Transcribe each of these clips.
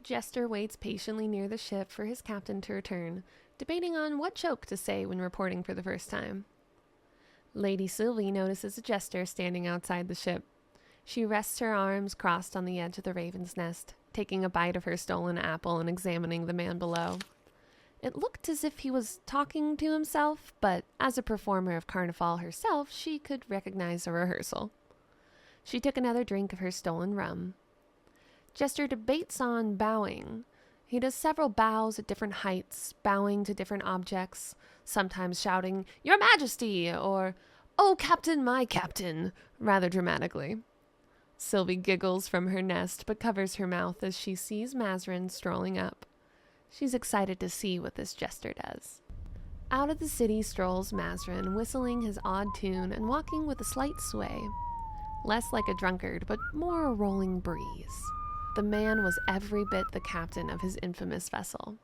Jester waits patiently near the ship for his captain to return, debating on what joke to say when reporting for the first time. Lady Sylvie notices a Jester standing outside the ship. She rests her arms crossed on the edge of the raven's nest, taking a bite of her stolen apple and examining the man below. It looked as if he was talking to himself, but as a performer of Carnifal herself, she could recognize a rehearsal. She took another drink of her stolen rum. Jester debates on bowing. He does several bows at different heights, bowing to different objects, sometimes shouting, "Your Majesty!" or, "Oh, Captain, my Captain!" rather dramatically. Sylvie giggles from her nest, but covers her mouth as she sees Mazrin strolling up. She's excited to see what this Jester does. Out of the city strolls Mazrin, whistling his odd tune and walking with a slight sway. Less like a drunkard, but more a rolling breeze. The man was every bit the captain of his infamous vessel.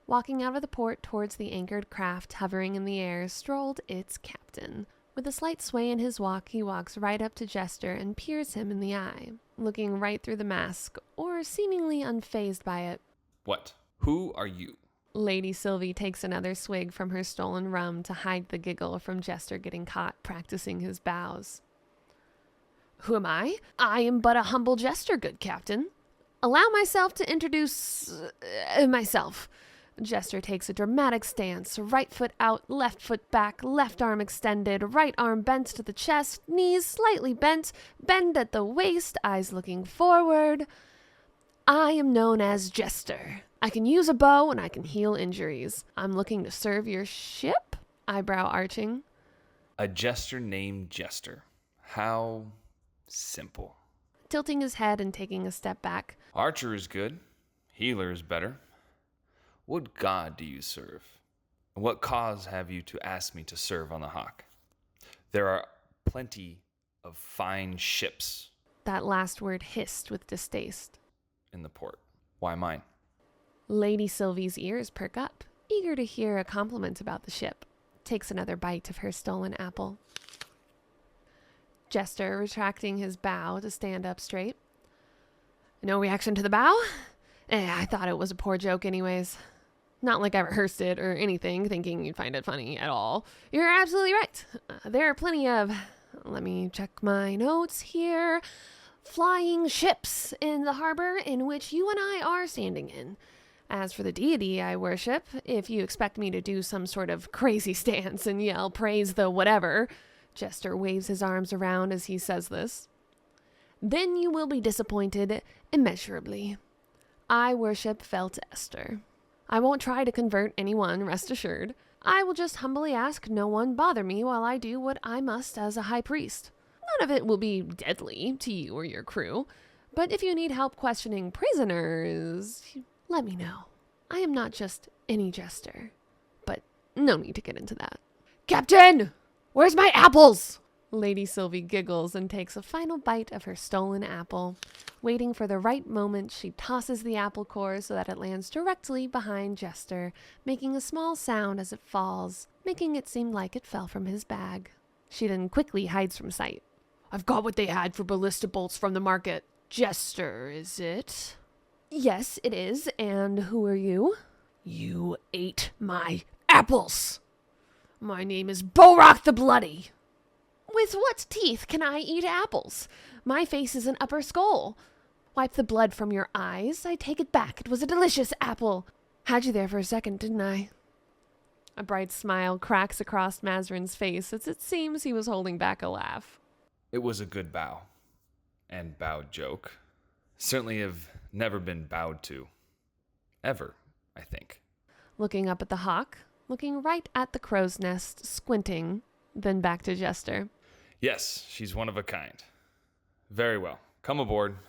Walking out of the port towards the anchored craft hovering in the air strolled its captain. With a slight sway in his walk, he walks right up to Jester and peers him in the eye, looking right through the mask, or seemingly unfazed by it. "What? Who are you?" Lady Sylvie takes another swig from her stolen rum to hide the giggle from Jester getting caught practicing his bows. "Who am I? I am but a humble Jester, good captain. Allow myself to introduce myself." Jester takes a dramatic stance, right foot out, left foot back, left arm extended, right arm bent to the chest, knees slightly bent, bend at the waist, eyes looking forward. "I am known as Jester. I can use a bow and I can heal injuries. I'm looking to serve your ship?" Eyebrow arching. "A Jester named Jester. How simple." Tilting his head and taking a step back. "Archer is good. Healer is better. What god do you serve? What cause have you to ask me to serve on the Hawk? There are plenty of fine ships." That last word hissed with distaste. "In the port. Why mine?" Lady Sylvie's ears perk up, eager to hear a compliment about the ship. Takes another bite of her stolen apple. Jester retracting his bow to stand up straight. "No reaction to the bow? I thought it was a poor joke anyways. Not like I rehearsed it or anything, thinking you'd find it funny at all. You're absolutely right. There are plenty of, let me check my notes here, flying ships in the harbor in which you and I are standing in. As for the deity I worship, if you expect me to do some sort of crazy stance and yell praise the whatever," Jester waves his arms around as he says this, "then you will be disappointed immeasurably. I worship Felt Esther. I won't try to convert anyone, rest assured. I will just humbly ask no one bother me while I do what I must as a high priest. None of it will be deadly to you or your crew, but if you need help questioning prisoners, let me know. I am not just any Jester, but no need to get into that." "Captain! Where's my apples?" Lady Sylvie giggles and takes a final bite of her stolen apple. Waiting for the right moment, she tosses the apple core so that it lands directly behind Jester, making a small sound as it falls, making it seem like it fell from his bag. She then quickly hides from sight. "I've got what they had for ballista bolts from the market. Jester, is it?" "Yes, it is. And who are you?" "You ate my apples. My name is BoRàk the Bloody." "With what teeth can I eat apples? My face is an upper skull. Wipe the blood from your eyes. I take it back. It was a delicious apple. Had you there for a second, didn't I?" A bright smile cracks across Mazrin's face as it seems he was holding back a laugh. "It was a good bow. And bowed joke. Certainly have never been bowed to. Ever, I think." Looking up at the hawk, looking right at the crow's nest, squinting, then back to Jester. "Yes, she's one of a kind. Very well. Come aboard.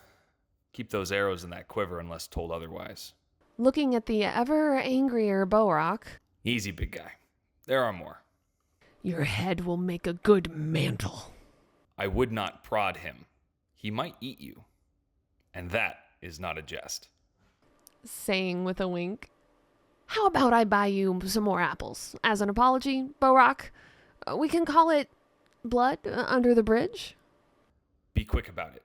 Keep those arrows in that quiver unless told otherwise." Looking at the ever angrier BoRàk. "Easy, big guy. There are more." "Your head will make a good mantle." "I would not prod him. He might eat you. And that is not a jest." Saying with a wink. "How about I buy you some more apples? As an apology, BoRàk? We can call it blood under the bridge." "Be quick about it.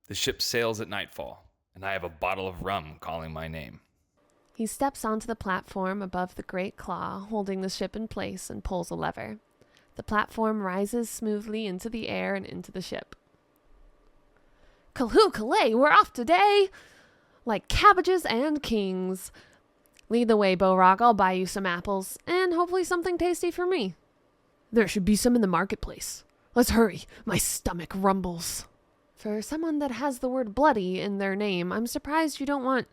The ship sails at nightfall, and I have a bottle of rum calling my name. He steps onto the platform above the great claw, holding the ship in place, and pulls a lever. The platform rises smoothly into the air and into the ship. Kaloo Kalay, we're off today! Like cabbages and kings. Lead the way, BoRàk. I'll buy you some apples, and hopefully something tasty for me. There should be some in the marketplace. Let's hurry. My stomach rumbles. For someone that has the word bloody in their name, I'm surprised you don't want,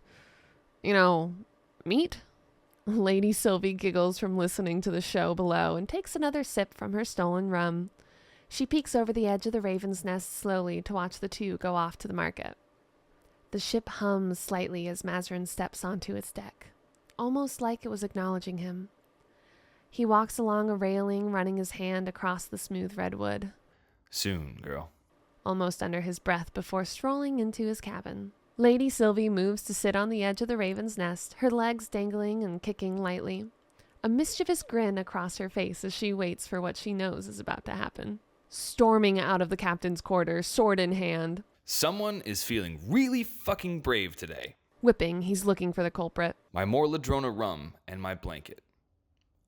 meat? Lady Sylvie giggles from listening to the show below and takes another sip from her stolen rum. She peeks over the edge of the raven's nest slowly to watch the two go off to the market. The ship hums slightly as Mazrin steps onto its deck, almost like it was acknowledging him. He walks along a railing, running his hand across the smooth redwood. Soon, girl. Almost under his breath before strolling into his cabin. Lady Sylvie moves to sit on the edge of the raven's nest, her legs dangling and kicking lightly. A mischievous grin across her face as she waits for what she knows is about to happen. Storming out of the captain's quarters, sword in hand. Someone is feeling really fucking brave today. Whipping, he's looking for the culprit. My more ladrona rum and my blanket.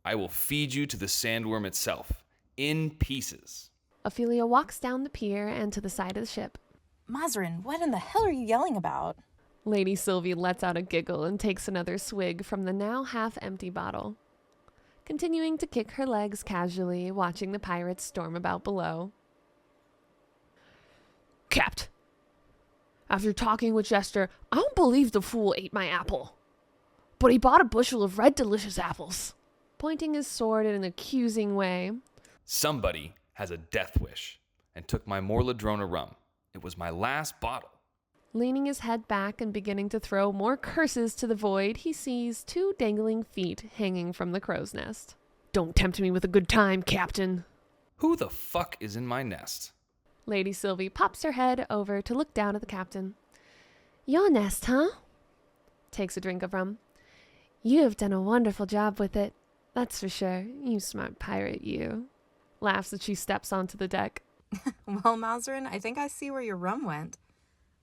I will feed you to the sandworm itself, in pieces. Ophelia walks down the pier and to the side of the ship. Mazrin, what in the hell are you yelling about? Lady Sylvie lets out a giggle and takes another swig from the now half-empty bottle, continuing to kick her legs casually, watching the pirates storm about below. Capt, after talking with Jester, I don't believe the fool ate my apple. But he bought a bushel of red delicious apples. Pointing his sword in an accusing way. Somebody has a death wish and took my more ladrona rum. It was my last bottle. Leaning his head back and beginning to throw more curses to the void, he sees 2 dangling feet hanging from the crow's nest. Don't tempt me with a good time, Captain. Who the fuck is in my nest? Lady Sylvie pops her head over to look down at the captain. Your nest, huh? Takes a drink of rum. You have done a wonderful job with it. That's for sure. You smart pirate, you. Laughs as she steps onto the deck. Well, Mazrin, I think I see where your rum went.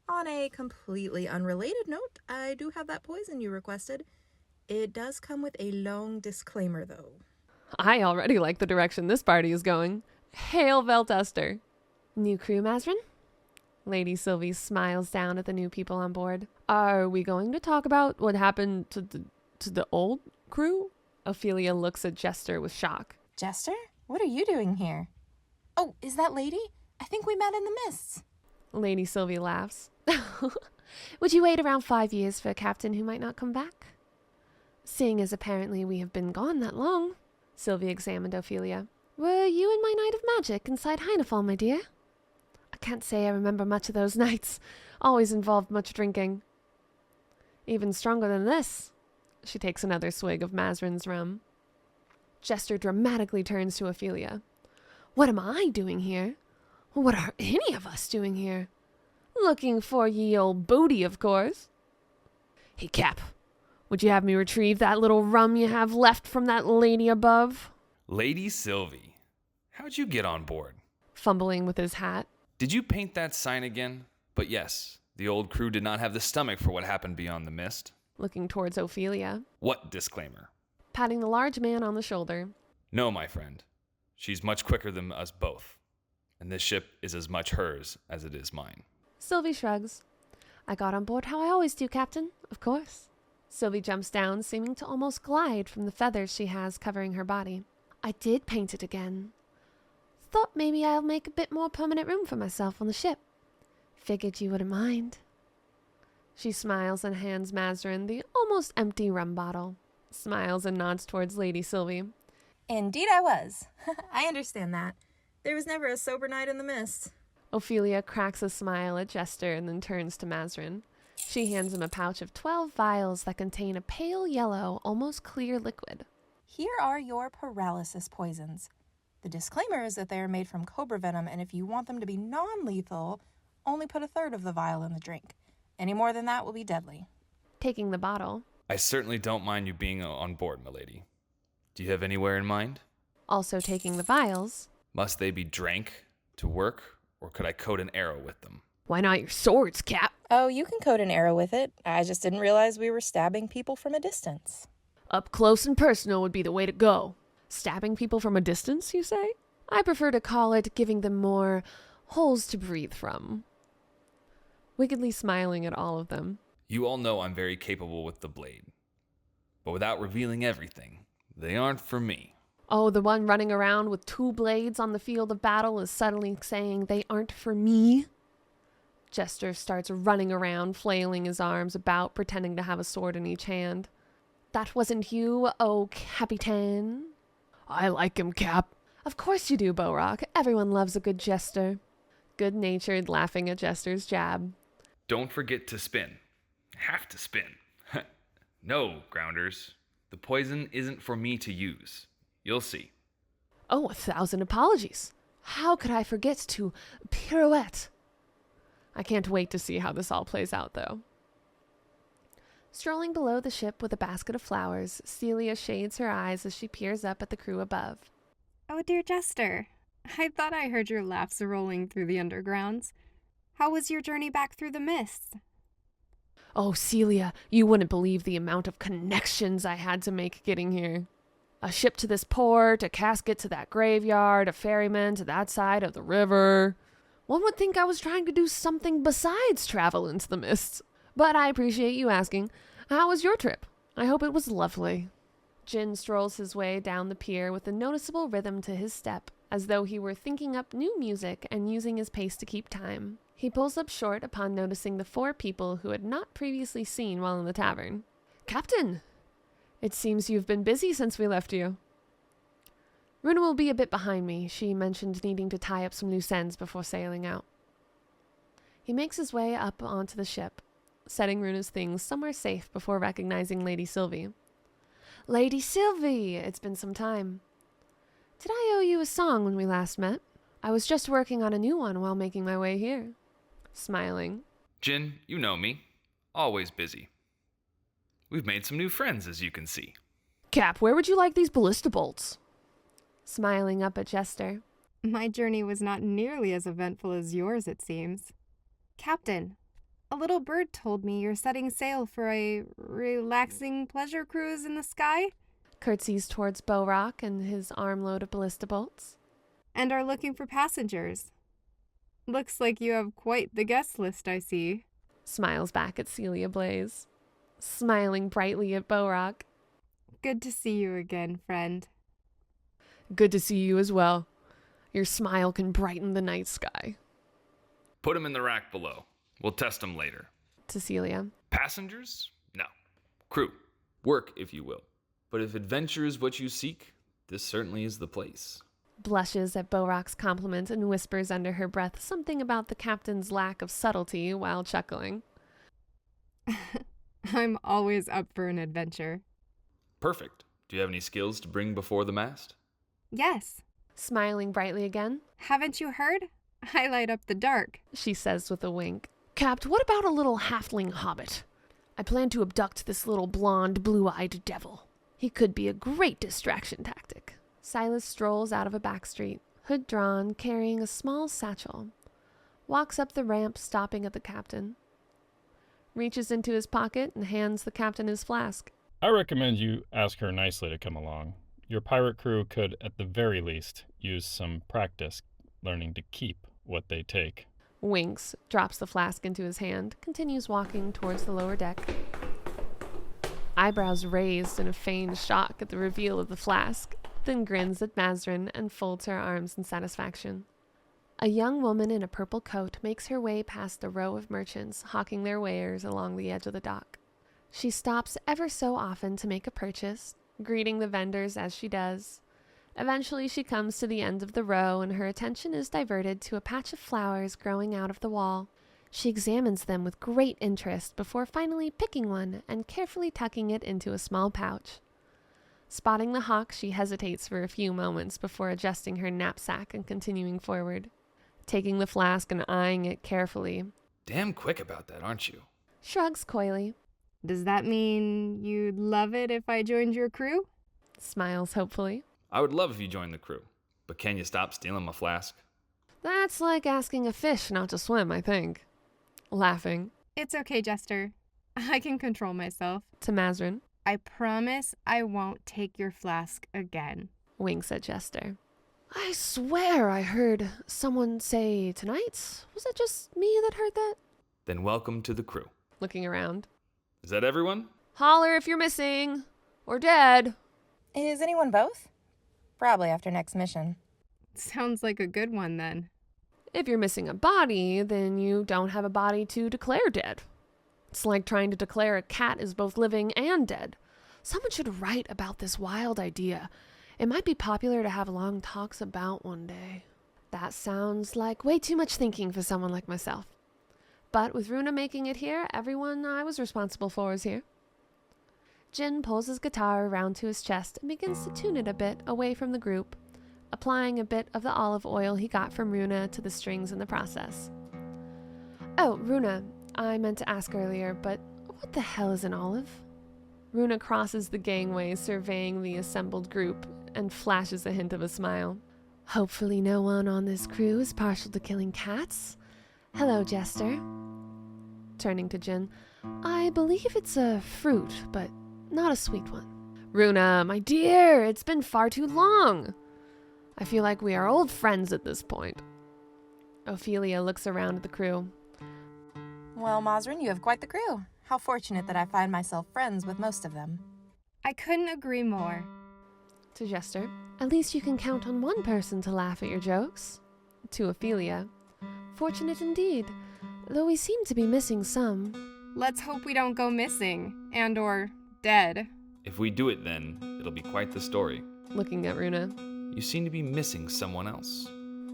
On a completely unrelated note, I do have that poison you requested. It does come with a long disclaimer, though. I already like the direction this party is going. Hail Veltester. New crew, Mazrin? Lady Sylvie smiles down at the new people on board. Are we going to talk about what happened to the old crew? Ophelia looks at Jester with shock. Jester? What are you doing here? Oh, is that Lady? I think we met in the mists. Lady Sylvie laughs. Would you wait around 5 years for a captain who might not come back? Seeing as apparently we have been gone that long. Sylvie examined Ophelia. Were you in my night of magic inside Hynafol, my dear? I can't say I remember much of those nights. Always involved much drinking. Even stronger than this. She takes another swig of Mazrin's rum. Jester dramatically turns to Ophelia. What am I doing here? What are any of us doing here? Looking for ye old booty, of course. Hey, Cap, would you have me retrieve that little rum you have left from that lady above? Lady Sylvie, how'd you get on board? Fumbling with his hat. Did you paint that sign again? But yes, the old crew did not have the stomach for what happened beyond the mist. Looking towards Ophelia. What disclaimer? Patting the large man on the shoulder. No, my friend. She's much quicker than us both. And this ship is as much hers as it is mine. Sylvie shrugs. I got on board how I always do, Captain. Of course. Sylvie jumps down, seeming to almost glide from the feathers she has covering her body. I did paint it again. Thought maybe I'll make a bit more permanent room for myself on the ship. Figured you wouldn't mind. She smiles and hands Mazrin the almost empty rum bottle. Smiles and nods towards Lady Sylvie. Indeed I was. I understand that. There was never a sober night in the mist. Ophelia cracks a smile at Jester and then turns to Mazrin. She hands him a pouch of 12 vials that contain a pale yellow, almost clear liquid. Here are your paralysis poisons. The disclaimer is that they are made from cobra venom, and if you want them to be non-lethal, only put 1/3 of the vial in the drink. Any more than that will be deadly. Taking the bottle. I certainly don't mind you being on board, milady. Do you have anywhere in mind? Also taking the vials. Must they be drank to work, or could I coat an arrow with them? Why not your swords, Cap? Oh, you can code an arrow with it. I just didn't realize we were stabbing people from a distance. Up close and personal would be the way to go. Stabbing people from a distance, you say? I prefer to call it giving them more holes to breathe from. Wickedly smiling at all of them. You all know I'm very capable with the blade. But without revealing everything, they aren't for me. Oh, the one running around with 2 blades on the field of battle is suddenly saying they aren't for me? Jester starts running around, flailing his arms about, pretending to have a sword in each hand. That wasn't you, oh Capitan. I like him, Cap. Of course you do, BoRàk. Everyone loves a good jester. Good-natured, laughing at Jester's jab. Don't forget to spin. Have to spin. No, Grounders. The poison isn't for me to use. You'll see. Oh, 1,000 apologies. How could I forget to pirouette? I can't wait to see how this all plays out, though. Strolling below the ship with a basket of flowers, Celia shades her eyes as she peers up at the crew above. Oh, dear Jester. I thought I heard your laughs rolling through the undergrounds. How was your journey back through the mists? Oh, Celia, you wouldn't believe the amount of connections I had to make getting here. A ship to this port, a casket to that graveyard, a ferryman to that side of the river. One would think I was trying to do something besides travel into the mists. But I appreciate you asking. How was your trip? I hope it was lovely. Djinn strolls his way down the pier with a noticeable rhythm to his step, as though he were thinking up new music and using his pace to keep time. He pulls up short upon noticing the 4 people who had not previously seen while in the tavern. Captain! It seems you've been busy since we left you. Runa will be a bit behind me. She mentioned needing to tie up some loose ends before sailing out. He makes his way up onto the ship, setting Runa's things somewhere safe before recognizing Lady Sylvie. Lady Sylvie! It's been some time. Did I owe you a song when we last met? I was just working on a new one while making my way here. Smiling. Djinn, you know me. Always busy. We've made some new friends, as you can see. Cap, where would you like these ballista bolts? Smiling up at Jester. My journey was not nearly as eventful as yours, it seems. Captain, a little bird told me you're setting sail for a relaxing pleasure cruise in the sky? Curtsies towards BoRàk and his armload of ballista bolts. And are looking for passengers. Looks like you have quite the guest list, I see. Smiles back at Celia Blaise. Smiling brightly at BoRàk. Good to see you again, friend. Good to see you as well. Your smile can brighten the night sky. Put him in the rack below. We'll test him later. To Celia. Passengers? No. Crew. Work, if you will. But if adventure is what you seek, this certainly is the place. Blushes at BoRàk's compliment and whispers under her breath something about the captain's lack of subtlety while chuckling. I'm always up for an adventure. Perfect. Do you have any skills to bring before the mast? Yes. Smiling brightly again. Haven't you heard? I light up the dark, she says with a wink. Capt, what about a little halfling hobbit? I plan to abduct this little blonde, blue-eyed devil. He could be a great distraction tactic. Silas strolls out of a back street, hood drawn, carrying a small satchel. Walks up the ramp, stopping at the captain. Reaches into his pocket and hands the captain his flask. I recommend you ask her nicely to come along. Your pirate crew could, at the very least, use some practice learning to keep what they take. Winks, drops the flask into his hand, continues walking towards the lower deck. Eyebrows raised in a feigned shock at the reveal of the flask, then grins at Mazrin and folds her arms in satisfaction. A young woman in a purple coat makes her way past a row of merchants hawking their wares along the edge of the dock. She stops ever so often to make a purchase, greeting the vendors as she does. Eventually she comes to the end of the row and her attention is diverted to a patch of flowers growing out of the wall. She examines them with great interest before finally picking one and carefully tucking it into a small pouch. Spotting the hawk, she hesitates for a few moments before adjusting her knapsack and continuing forward, taking the flask and eyeing it carefully. Damn quick about that, aren't you? Shrugs coyly. Does that mean you'd love it if I joined your crew? Smiles hopefully. I would love if you joined the crew, but can you stop stealing my flask? That's like asking a fish not to swim, I think. Laughing. It's okay, Jester. I can control myself. To Mazrin. I promise I won't take your flask again. Winks at Jester. I swear I heard someone say tonight. Was it just me that heard that? Then welcome to the crew. Looking around. Is that everyone? Holler if you're missing. Or dead. Is anyone both? Probably after next mission. Sounds like a good one, then. If you're missing a body, then you don't have a body to declare dead. It's like trying to declare a cat is both living and dead. Someone should write about this wild idea. It might be popular to have long talks about one day. That sounds like way too much thinking for someone like myself. But with Runa making it here, everyone I was responsible for is here. Djinn pulls his guitar around to his chest and begins to tune it a bit away from the group, applying a bit of the olive oil he got from Runa to the strings in the process. Oh, Runa, I meant to ask earlier, but what the hell is an olive? Runa crosses the gangway, surveying the assembled group, and flashes a hint of a smile. Hopefully no one on this crew is partial to killing cats. Hello, Jester. Turning to Djinn, I believe it's a fruit, but not a sweet one. Runa, my dear, it's been far too long. I feel like we are old friends at this point. Ophelia looks around at the crew. Well, Mazrin, you have quite the crew. How fortunate that I find myself friends with most of them. I couldn't agree more. To Jester, at least you can count on one person to laugh at your jokes. To Ophelia, fortunate indeed, though we seem to be missing some. Let's hope we don't go missing, and/or dead. If we do it then, it'll be quite the story. Looking at Runa. You seem to be missing someone else.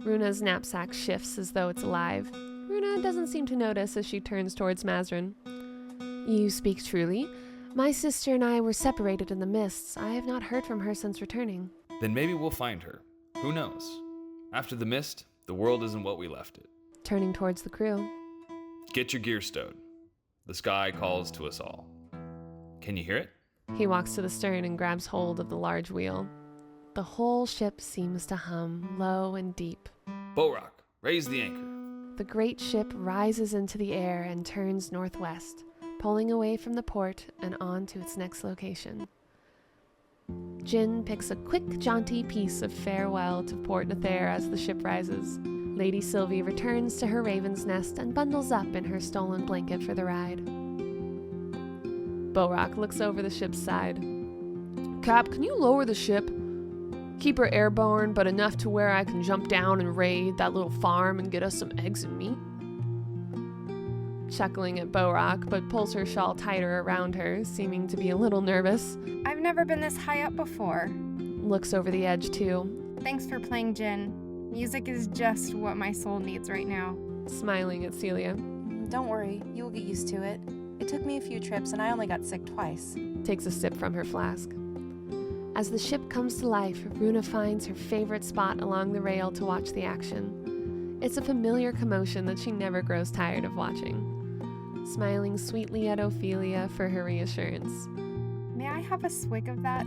Runa's knapsack shifts as though it's alive. Runa doesn't seem to notice as she turns towards Mazrin. You speak truly. My sister and I were separated in the mists. I have not heard from her since returning. Then maybe we'll find her. Who knows? After the mist, the world isn't what we left it. Turning towards the crew. Get your gear stowed. The sky calls to us all. Can you hear it? He walks to the stern and grabs hold of the large wheel. The whole ship seems to hum, low and deep. BoRàk, raise the anchor. The great ship rises into the air and turns northwest, pulling away from the port and on to its next location. Djinn picks a quick, jaunty piece of farewell to Port Nathair as the ship rises. Lady Sylvie returns to her raven's nest and bundles up in her stolen blanket for the ride. BoRàk looks over the ship's side. Cap, can you lower the ship? Keep her airborne, but enough to where I can jump down and raid that little farm and get us some eggs and meat. Chuckling at BoRàk, but pulls her shawl tighter around her, seeming to be a little nervous. I've never been this high up before. Looks over the edge, too. Thanks for playing, Djinn. Music is just what my soul needs right now. Smiling at Celia. Don't worry, you will get used to it. It took me a few trips and I only got sick twice. Takes a sip from her flask. As the ship comes to life, Runa finds her favorite spot along the rail to watch the action. It's a familiar commotion that she never grows tired of watching. Smiling sweetly at Ophelia for her reassurance. May I have a swig of that?